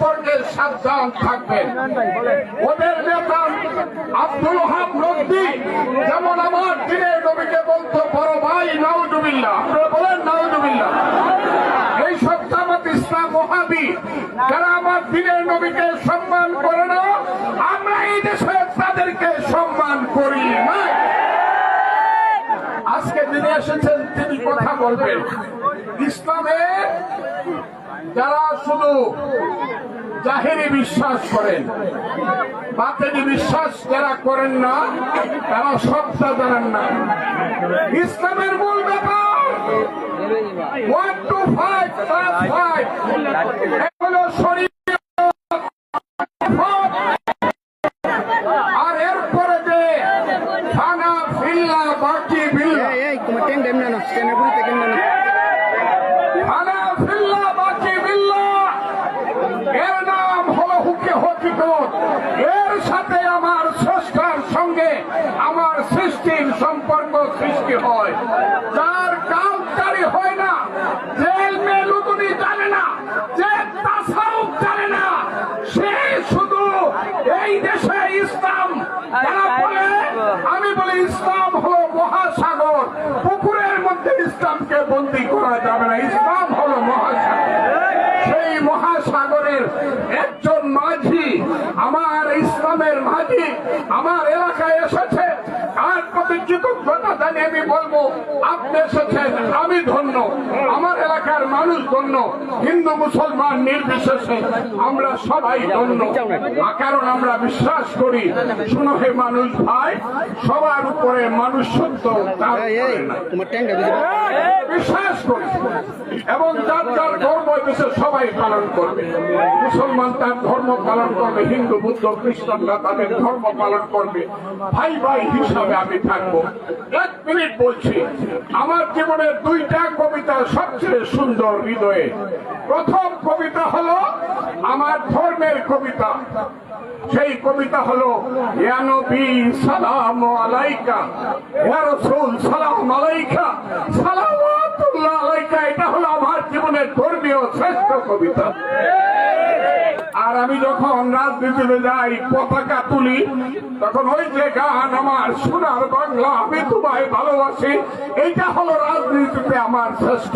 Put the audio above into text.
সম্পর্কে সাবধান থাকবেন। ওদের নেতা আব্দুল ওহাব নদী যেমন আমার দিনের নবীকে বলতো বড় ভাই নাউজুবিল্লাহ, আপনারা বলেন নাউজুবিল্লাহ। এইসব জামাত ইসলাম ওহাবি যারা আমার দিনের নবীকে সম্মান করে না, আমরা এই দেশে তাদেরকে সম্মান করি না। আজকে যিনি এসেছেন তিনি কথা বলবেন। ইসলামে যারা শুধু জাহেরি বিশ্বাস করেন, বাতেনি বিশ্বাস যারা করেন না, তারা সবটা জানেন না। ইসলামের মূল ব্যাপার 1 to 5 + 5 হলো শরীয়ত, আর এরপরে যে ফানা ফিল্লা বাকি বিল্লা, ফানা ফিল্লা বাকি বিল্লা এর নাম হলো হুকে হকিকত। এর সাথে আমার স্রষ্টার সঙ্গে আমার সৃষ্টির সম্পর্ক সৃষ্টি হয়। যার কাউকারি হয় না, যে মেলুদুনি জানে না, যে তাসাউফ জানে না, সে শুধু এই দেশে ইসলাম যারা বলে, আমি বলি ইসলাম হলো মহাসাগর, পুকুরের মধ্যে ইসলামকে বন্দী করা যাবে না। ইসলাম হলো মহাসাগর, সেই মহাসাগরের একজন মাঝি, আমার ইসলামের মাঝি আমার এলাকায় এসেছে। আর প্রতি কৃতজ্ঞতা জানিয়ে আমি বলবো, আপনি এসেছেন, আমি ধন্য, আমার এলাকার মানুষ ধন্য, হিন্দু মুসলমান নির্বিশেষে আমরা সবাই ধন্য। কারণ আমরা বিশ্বাস করি, শুনো হে মানুষ ভাই, সবার উপরে মানুষ সত্য বিশ্বাস করি, এবং যার যার ধর্ম দেশে সবাই পালন করবে। মুসলমান তার ধর্ম পালন করবে, হিন্দু বুদ্ধ খ্রিস্টানরা তাদের ধর্ম পালন করবে। ভাই ভাই হিসাবে আমি থাকবো। 1 মিনিট বলছি, আমার জীবনের 2টা কবিতা সবচেয়ে সুন্দর হৃদয়ে। প্রথম কবিতা হলো আমার ধর্মের কবিতা। সেই কবিতা হলো ইয়া নবী সালাম আলাইকা, ইয়া রাসূল সালাম আলাইকা, সালাওয়াতুল্লাহ আলাইকা। এটা হলো আমার জীবনের ধর্মীয় শ্রেষ্ঠ কবিতা। আর আমি যখন রাজনীতিতে যাই, পতাকা তুলি, তখন ওই যে গান আমার সোনার বাংলা আমি তোমায় ভালোবাসি, এইটা হলো রাজনীতিতে আমার শ্রেষ্ঠ